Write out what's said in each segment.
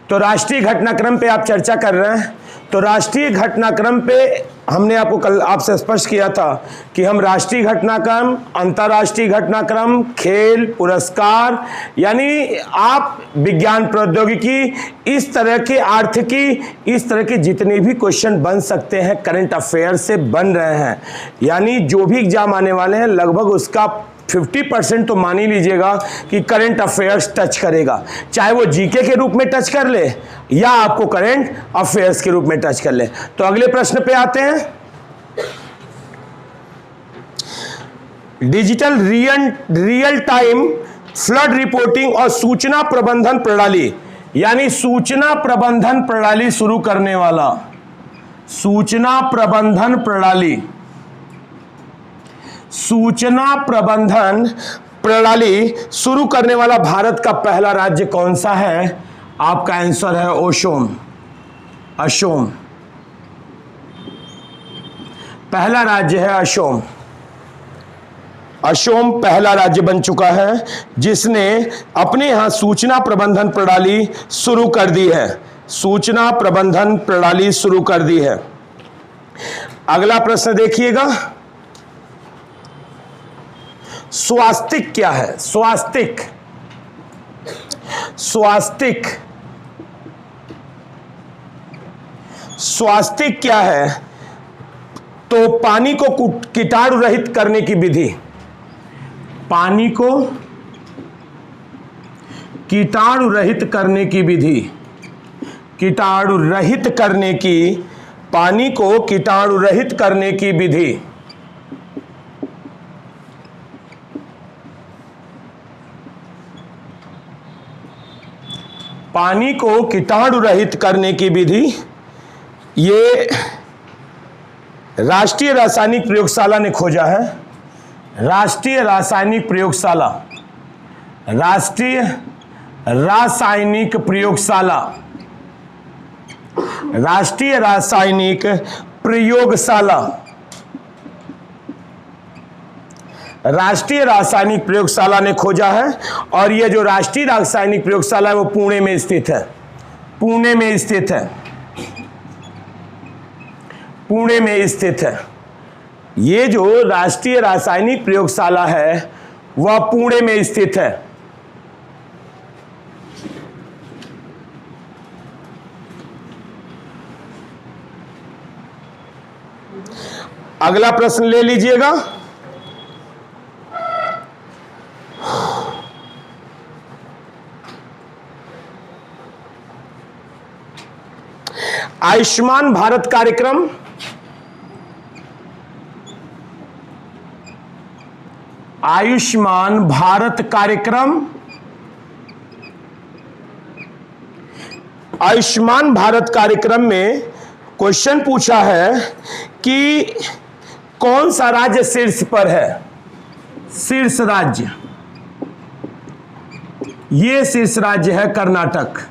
तो राष्ट्रीय घटनाक्रम पे आप चर्चा कर रहे हैं। तो राष्ट्रीय घटनाक्रम पे हमने आपको कल आपसे स्पष्ट किया था कि हम राष्ट्रीय घटनाक्रम, अंतर्राष्ट्रीय घटनाक्रम, खेल, पुरस्कार, यानी आप विज्ञान प्रौद्योगिकी, इस तरह के आर्थिकी, इस तरह के जितने भी क्वेश्चन बन सकते हैं करंट अफेयर से बन रहे हैं। यानी जो भी एग्जाम आने वाले हैं लगभग उसका 50% तो मान ही लीजिएगा कि करंट अफेयर्स टच करेगा, चाहे वो जीके के रूप में टच कर ले या आपको करंट अफेयर्स के रूप में टच कर ले। तो अगले प्रश्न पे आते हैं। Digital real time flood reporting और सूचना प्रबंधन प्रणाली, यानी सूचना प्रबंधन प्रणाली शुरू करने वाला, सूचना प्रबंधन प्रणाली, सूचना प्रबंधन प्रणाली शुरू करने वाला भारत का पहला राज्य कौन सा है? आपका आंसर है असम। असम पहला राज्य है। असम, असम पहला राज्य बन चुका है जिसने अपने यहां सूचना प्रबंधन प्रणाली शुरू कर दी है। सूचना प्रबंधन प्रणाली शुरू कर दी है। अगला प्रश्न देखिएगा, स्वास्तिक क्या है? स्वास्तिक, स्वास्तिक, स्वास्तिक क्या है? तो पानी को कीटाणु रहित करने की विधि, पानी को कीटाणु रहित करने की विधि, कीटाणु रहित करने की, पानी को कीटाणु रहित करने की विधि। पानी को कीटाणु रहित करने की विधि, ये राष्ट्रीय रासायनिक प्रयोगशाला ने खोजा है। राष्ट्रीय रासायनिक प्रयोगशाला, राष्ट्रीय रासायनिक प्रयोगशाला, राष्ट्रीय रासायनिक प्रयोगशाला, राष्ट्रीय रासायनिक प्रयोगशाला ने खोजा है। और यह जो राष्ट्रीय रासायनिक प्रयोगशाला है वो पुणे में स्थित है। पुणे में स्थित है। पुणे में स्थित है। ये जो राष्ट्रीय रासायनिक प्रयोगशाला है वह पुणे में स्थित है। अगला प्रश्न ले लीजिएगा, आयुष्मान भारत कार्यक्रम, आयुष्मान भारत कार्यक्रम, आयुष्मान भारत कार्यक्रम में क्वेश्चन पूछा है कि कौन सा राज्य शीर्ष पर है? शीर्ष राज्य, ये शीर्ष राज्य है कर्नाटक।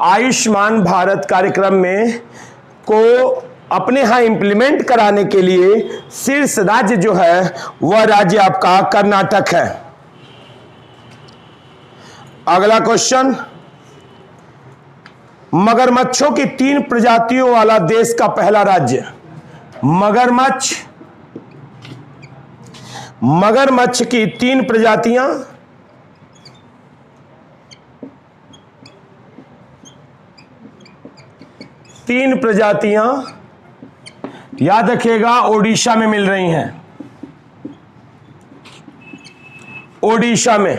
आयुष्मान भारत कार्यक्रम में को अपने यहां इंप्लीमेंट कराने के लिए शीर्ष राज्य जो है वह राज्य आपका कर्नाटक है। अगला क्वेश्चन, मगरमच्छों की 3 प्रजातियों वाला देश का पहला राज्य। मगरमच्छ, मगरमच्छ की 3 प्रजातियां, तीन प्रजातियां याद रखिएगा ओडिशा में मिल रही हैं। ओडिशा में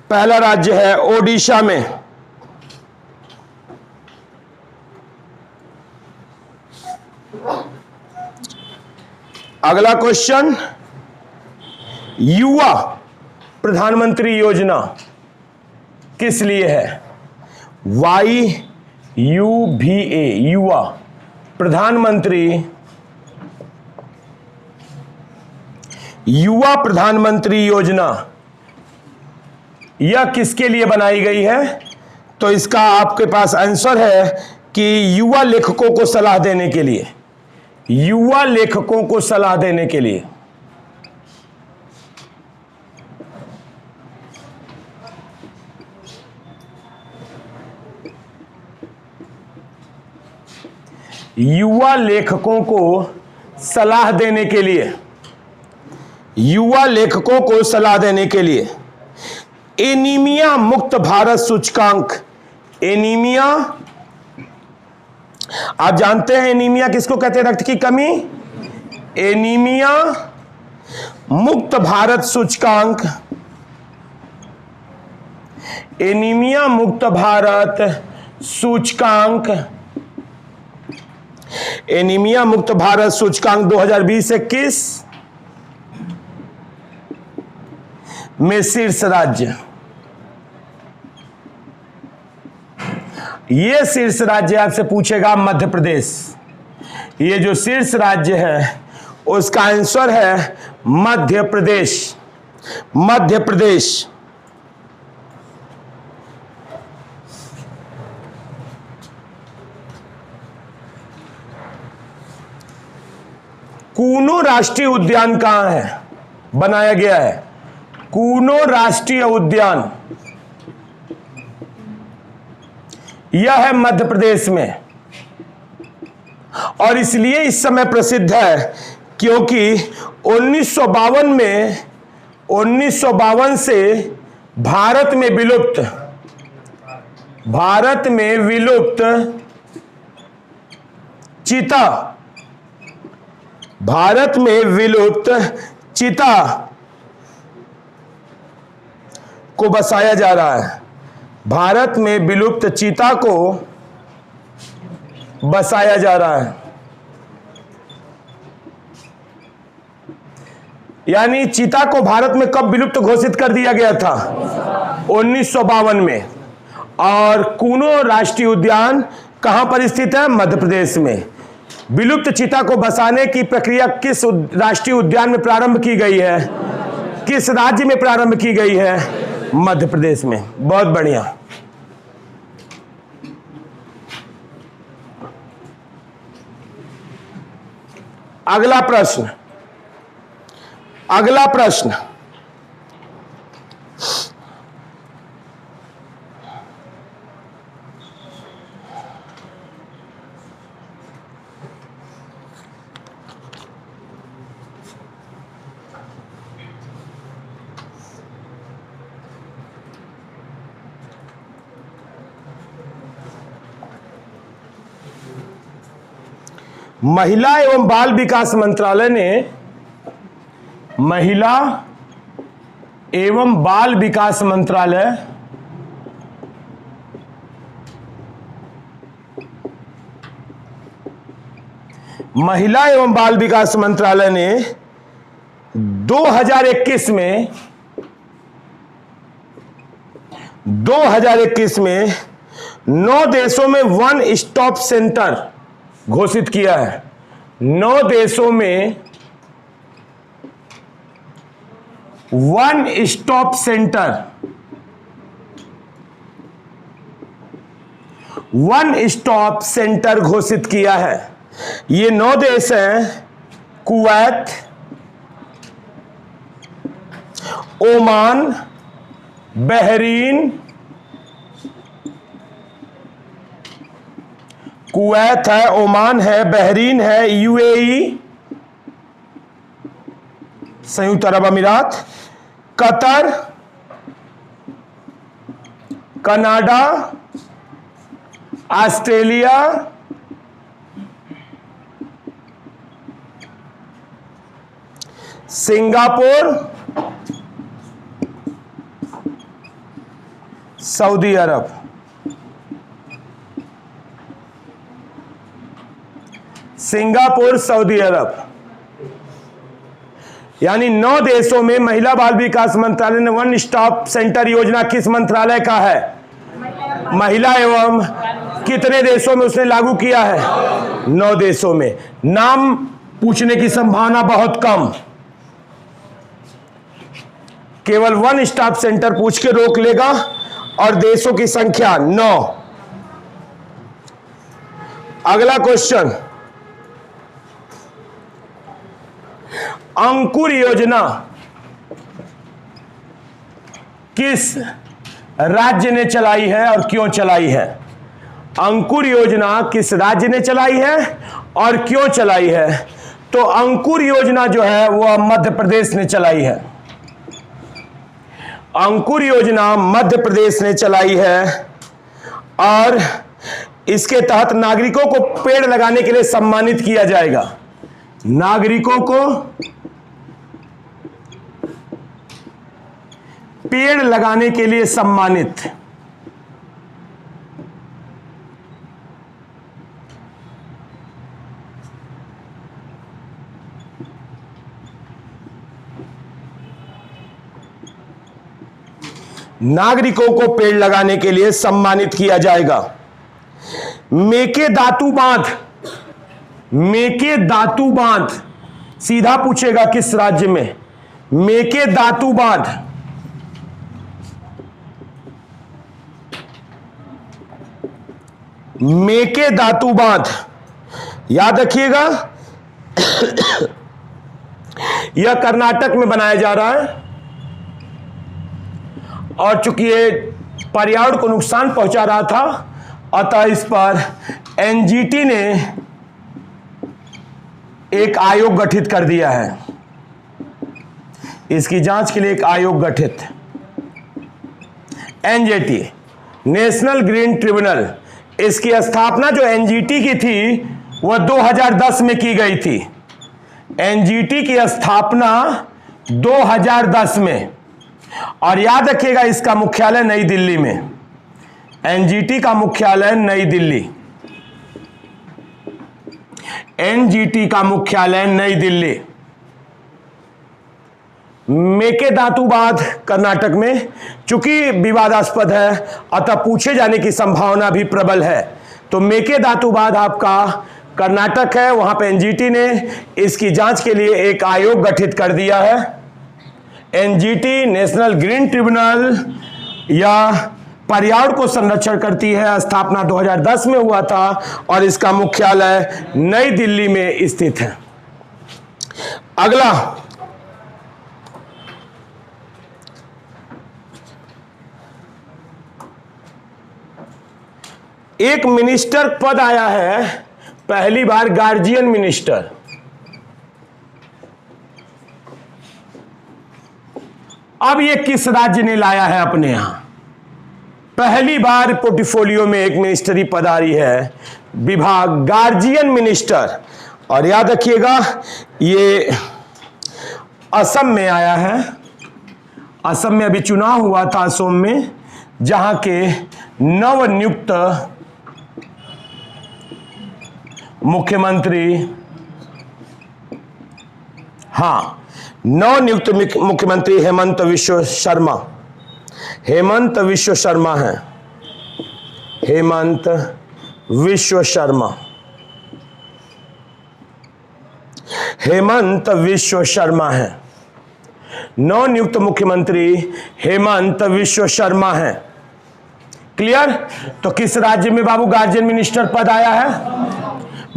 पहला राज्य है, ओडिशा में। अगला क्वेश्चन, युवा प्रधानमंत्री योजना किस लिए है? YUVA, युवा प्रधानमंत्री, युवा प्रधानमंत्री योजना यह किसके लिए बनाई गई है? तो इसका आपके पास आंसर है कि युवा लेखकों को सलाह देने के लिए, युवा लेखकों को सलाह देने के लिए। युवा लेखकों को सलाह देने के लिए, युवा लेखकों को सलाह देने के लिए एनीमिया मुक्त भारत सूचकांक, एनीमिया, आप जानते हैं एनीमिया किसको कहते हैं? रक्त की कमी। एनीमिया मुक्त भारत सूचकांक, एनीमिया मुक्त भारत सूचकांक, एनीमिया मुक्त भारत सूचकांक 2020-21 में शीर्ष राज्य, ये शीर्ष राज्य आपसे पूछेगा मध्य प्रदेश। ये जो शीर्ष राज्य है उसका आंसर है मध्य प्रदेश, मध्य प्रदेश। कूनो राष्ट्रीय उद्यान कहां है? बनाया गया है कूनो राष्ट्रीय उद्यान, यह है मध्य प्रदेश में, और इसलिए इस समय प्रसिद्ध है क्योंकि 1952 से भारत में विलुप्त चीता, भारत में विलुप्त चीता को बसाया जा रहा है, भारत में विलुप्त चीता को बसाया जा रहा है। यानी चीता को भारत में कब विलुप्त घोषित कर दिया गया था? 1952 में। और कूनो राष्ट्रीय उद्यान कहां पर स्थित है? मध्य प्रदेश में। विलुप्त चीता को बसाने की प्रक्रिया किस राष्ट्रीय उद्यान में प्रारंभ की गई है? किस राज्य में प्रारंभ की गई है? मध्य प्रदेश में। बहुत बढ़िया। अगला प्रश्न, अगला प्रश्न, महिला एवं बाल विकास मंत्रालय ने, महिला एवं बाल विकास मंत्रालय महिला एवं बाल विकास मंत्रालय ने 2021 में 9 देशों में वन स्टॉप सेंटर घोषित किया है। 9 देशों में one stop centre, one stop centre घोषित किया है। ये 9 देश हैं: कुवैत, ओमान, बहरीन, कुवैत है, ओमान है, बहरीन है, यूएई संयुक्त अरब अमीरात, कतर, कनाडा, ऑस्ट्रेलिया, सिंगापुर, सऊदी अरब। सिंगापुर, सऊदी अरब, यानी 9 देशों में महिला बाल विकास मंत्रालय ने वन स्टॉप सेंटर योजना किस मंत्रालय का है? महिला एवं कितने देशों में उसने लागू किया है? 9 देशों में। नाम पूछने की संभावना बहुत कम, केवल वन स्टॉप सेंटर पूछ के रोक लेगा, और देशों की संख्या 9। अगला क्वेश्चन, अंकुर योजना किस राज्य ने चलाई है और क्यों चलाई है? अंकुर योजना किस राज्य ने चलाई है और क्यों चलाई है? तो अंकुर योजना जो है वह मध्य प्रदेश ने चलाई है। अंकुर योजना मध्य प्रदेश ने चलाई है और इसके तहत नागरिकों को पेड़ लगाने के लिए सम्मानित किया जाएगा। नागरिकों को पेड़ लगाने के लिए सम्मानित। नागरिकों को पेड़ लगाने के लिए सम्मानित किया जाएगा। मेकेदातु बांध, मेकेदातु बांध सीधा पूछेगा किस राज्य में? मेकेदातु बांध, मेकेदातु बांध याद रखिएगा। यह कर्नाटक में बनाया जा रहा है और चूंकि ये पर्यावरण को नुकसान पहुंचा रहा था, अतः इस पर एनजीटी ने एक आयोग गठित कर दिया है। इसकी जांच के लिए एक आयोग गठित, एनजीटी, नेशनल ग्रीन ट्रिब्यूनल। इसकी स्थापना जो एनजीटी की थी वह 2010 में की गई थी। एनजीटी की स्थापना 2010 में, और याद रखिएगा इसका मुख्यालय नई दिल्ली में। एनजीटी का मुख्यालय नई दिल्ली, एनजीटी का मुख्यालय नई दिल्ली। मेकेदातु बांध कर्नाटक में, चूंकि विवादास्पद है अतः पूछे जाने की संभावना भी प्रबल है। तो मेकेदातु बांध आपका कर्नाटक है, वहां पे एनजीटी ने इसकी जांच के लिए एक आयोग गठित कर दिया है। एनजीटी नेशनल ग्रीन ट्रिब्यूनल या पर्यावरण को संरक्षण करती है। स्थापना 2010 में हुआ था और इसका मुख्यालय नई दिल्ली में स्थित है। अगला, एक मिनिस्टर पद आया है पहली बार, गार्जियन मिनिस्टर। अब ये किस राज्य ने लाया है अपने यहां? पहली बार पोर्टफोलियो में एक मिनिस्ट्री पद आ रही है, विभाग गार्जियन मिनिस्टर। और याद रखिएगा ये असम में आया है। असम में अभी चुनाव हुआ था असम में, जहां के नवनियुक्त मुख्यमंत्री, नवनियुक्त मुख्यमंत्री हेमंत विश्व शर्मा, हेमंत विश्व शर्मा है, हेमंत विश्व शर्मा, हेमंत विश्व शर्मा है। नवनियुक्त मुख्यमंत्री हेमंत विश्व शर्मा है। क्लियर? तो किस राज्य में बाबू गार्जियन मिनिस्टर पद आया है?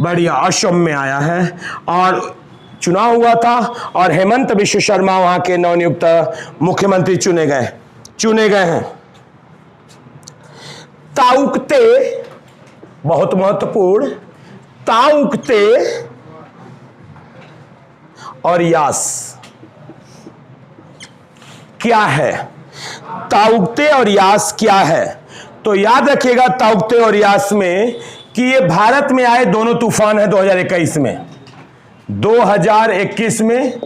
बढ़िया, असम में आया है और चुनाव हुआ था और हेमंत विश्व शर्मा वहां के नवनियुक्त मुख्यमंत्री चुने गए हैं। ताउकते, बहुत महत्वपूर्ण, ताउकते और यास क्या है? ताउकते और यास क्या है? तो याद रखिएगा ताउकते और यास में कि ये भारत में आए दोनों तूफान है 2021 में। 2021 में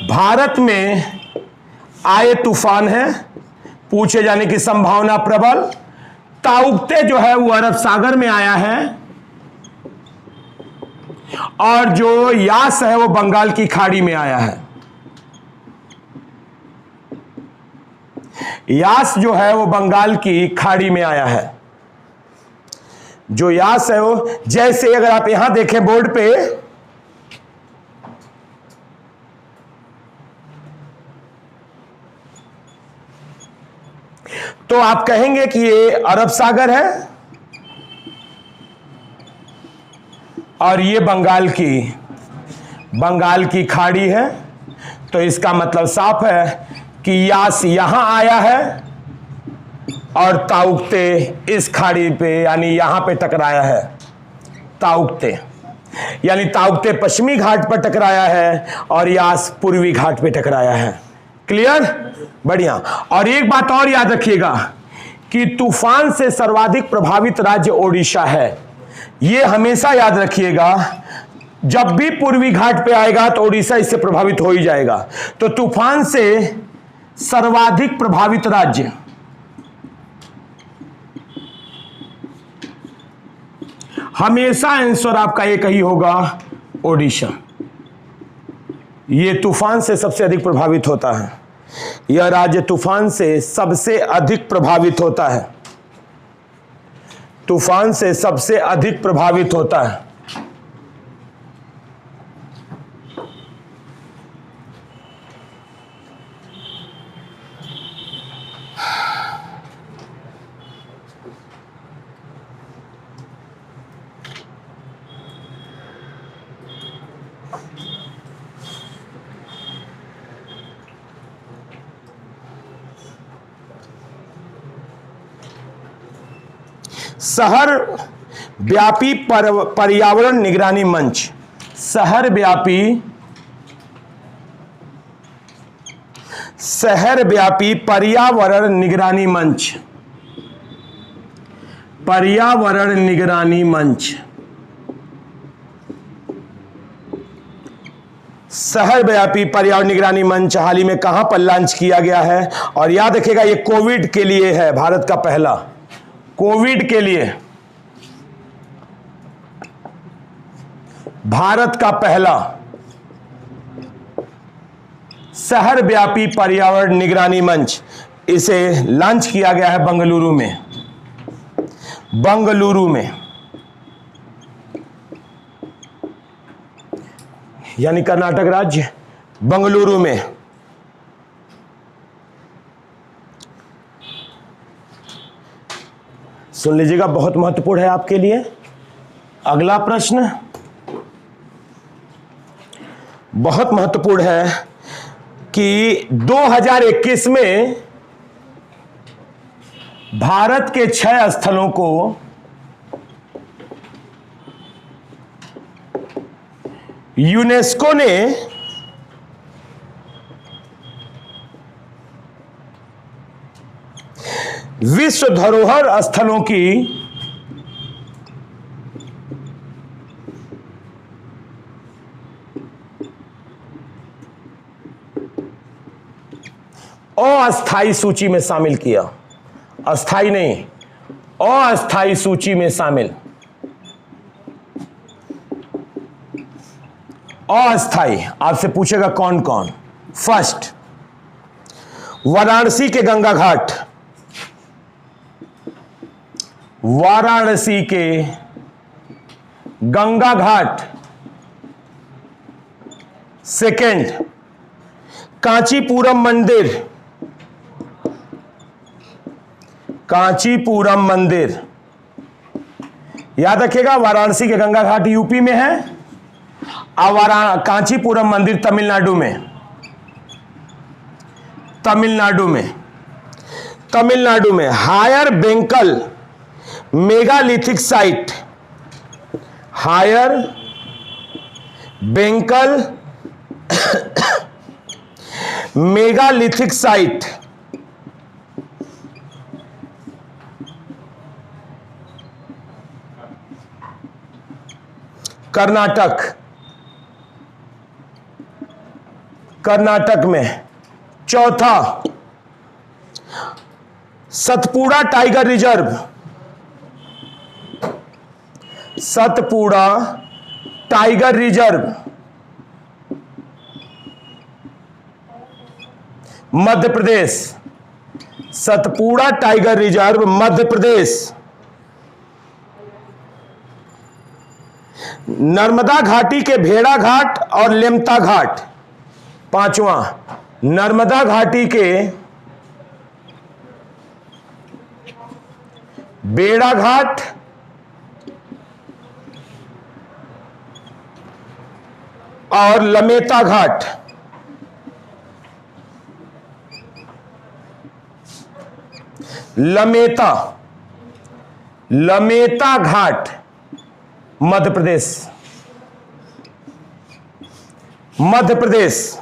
भारत में आए तूफान है, पूछे जाने की संभावना प्रबल। ताउकते जो है वो अरब सागर में आया है और जो यास है वो बंगाल की खाड़ी में आया है। यास जो है वो बंगाल की खाड़ी में आया है। जो यास है वो, जैसे अगर आप यहां देखें बोर्ड पे, तो आप कहेंगे कि ये अरब सागर है और ये बंगाल की खाड़ी है। तो इसका मतलब साफ है कि यास यहां आया है और ताउक्ते इस खाड़ी पे यानी यहां पे टकराया है। ताउक्ते यानी ताउक्ते पश्चिमी घाट पर टकराया है और यास पूर्वी घाट पे टकराया है। क्लियर? बढ़िया। और एक बात और याद रखिएगा कि तूफान से सर्वाधिक प्रभावित राज्य ओडिशा है। यह हमेशा याद रखिएगा, जब भी पूर्वी घाट पे आएगा तो ओडिशा इससे प्रभावित हो ही जाएगा। तो तूफान से सर्वाधिक प्रभावित राज्य हमेशा आंसर आपका एक ही होगा, ओडिशा। यह तूफान से सबसे अधिक प्रभावित होता है। यह राज्य तूफान से सबसे अधिक प्रभावित होता है। तूफान से सबसे अधिक प्रभावित होता है। शहर व्यापी पर्यावरण निगरानी मंच। शहर व्यापी पर्यावरण निगरानी मंच। पर्यावरण निगरानी मंच। शहर व्यापी पर्यावरण निगरानी मंच हाल ही में कहां पर लॉन्च किया गया है? और याद रखिएगा ये कोविड के लिए है, भारत का पहला। कोविड के लिए भारत का पहला शहर व्यापी पर्यावरण निगरानी मंच, इसे लॉन्च किया गया है बंगलुरु में। बंगलुरु में यानी कर्नाटक राज्य, बंगलुरु में। सुन लीजिएगा, बहुत महत्वपूर्ण है आपके लिए। अगला प्रश्न बहुत महत्वपूर्ण है कि 2021 में भारत के 6 स्थलों को यूनेस्को ने विश्व धरोहर स्थलों की अस्थाई सूची में शामिल किया। अस्थाई नहीं, अस्थाई सूची में शामिल। अस्थाई आपसे पूछेगा कौन कौन। फर्स्ट, वाराणसी के गंगा घाट। वाराणसी के गंगा घाट। सेकंड, कांचीपुरम मंदिर। कांचीपुरम मंदिर याद रखिएगा, वाराणसी के गंगा घाट यूपी में है और कांचीपुरम मंदिर तमिलनाडु में। तमिलनाडु में Hire Benkal megalithic site. Hire Benkal megalithic site Karnataka में। चौथा, Satpura tiger reserve. Satpura tiger reserve Madhya Pradesh. Satpura tiger reserve Madhya Pradesh. Narmada घाटी के भेड़ा घाट और लेमता घाट। पांचवा, नर्मदा घाटी के बेड़ा घाट और लमेता घाट। लमेता, लमेता घाट मध्य प्रदेश, मध्य प्रदेश।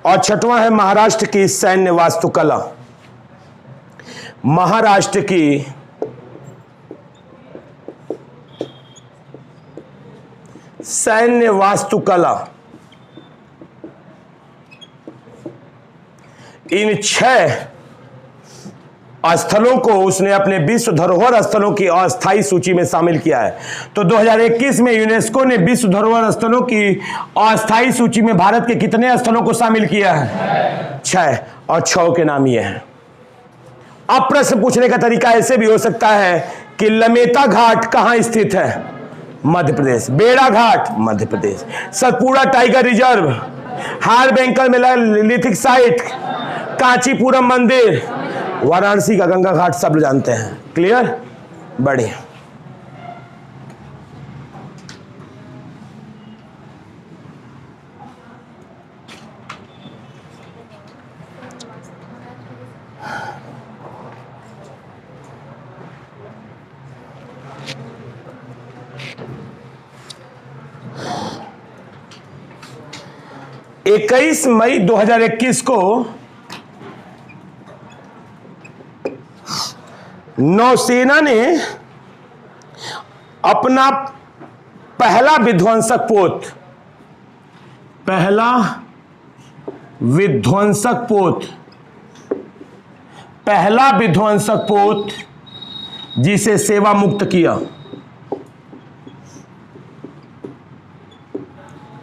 और छठवां है महाराष्ट्र की सैन्य वास्तुकला, महाराष्ट्र की सैन्य वास्तुकला। इन 6 स्थलों को उसने अपने विश्व धरोहर स्थलों की अस्थायी सूची में शामिल किया है। तो 2021 में यूनेस्को ने विश्व धरोहर स्थलों की अस्थायी सूची में भारत के कितने स्थलों को शामिल किया है? 6, और 6 के नाम ये हैं। अब प्रश्न पूछने का तरीका ऐसे भी हो सकता है कि लमेता घाट कहां स्थित है? मध्य प्रदेश। बेड़ा घाट Madhya Pradesh. Satpura tiger reserve, Hire Benkal megalithic site, Kanchipuram मंदिर, वाराणसी का गंगा घाट सब जानते हैं। क्लियर? बढ़िया। इक्कीस मई 2021 को नौसेना ने अपना पहला विध्वंसक पोत, पहला विध्वंसक पोत जिसे सेवा मुक्त किया,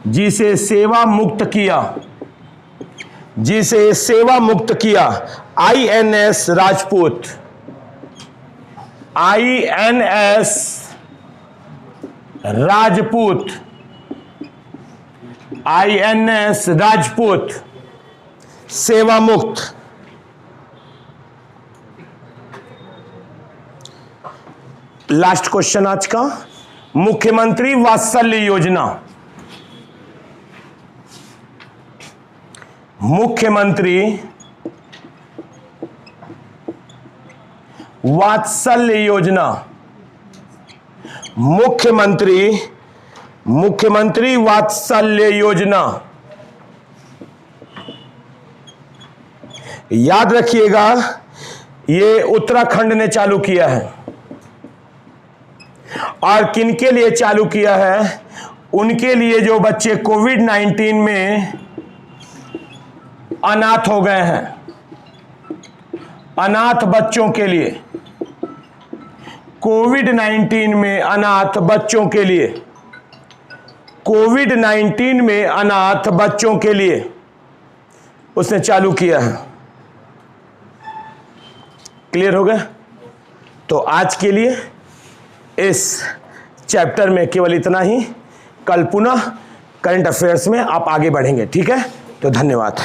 जिसे सेवा मुक्त किया INS राजपूत, INS राजपूत सेवा मुक्त। लास्ट क्वेश्चन आज का, मुख्यमंत्री वात्सल्य योजना, मुख्यमंत्री वात्सल्य योजना, मुख्यमंत्री वात्सल्य योजना। याद रखिएगा, ये उत्तराखंड ने चालू किया है। और किनके लिए चालू किया है? उनके लिए जो बच्चे कोविड-19 में अनाथ हो गए हैं, अनाथ बच्चों के लिए, कोविड-19 में अनाथ बच्चों के लिए, कोविड-19 में अनाथ बच्चों के लिए उसने चालू किया है। क्लियर हो गया? तो आज के लिए इस चैप्टर में केवल इतना ही। कल पुनः करंट अफेयर्स में आप आगे बढ़ेंगे। ठीक है? तो धन्यवाद।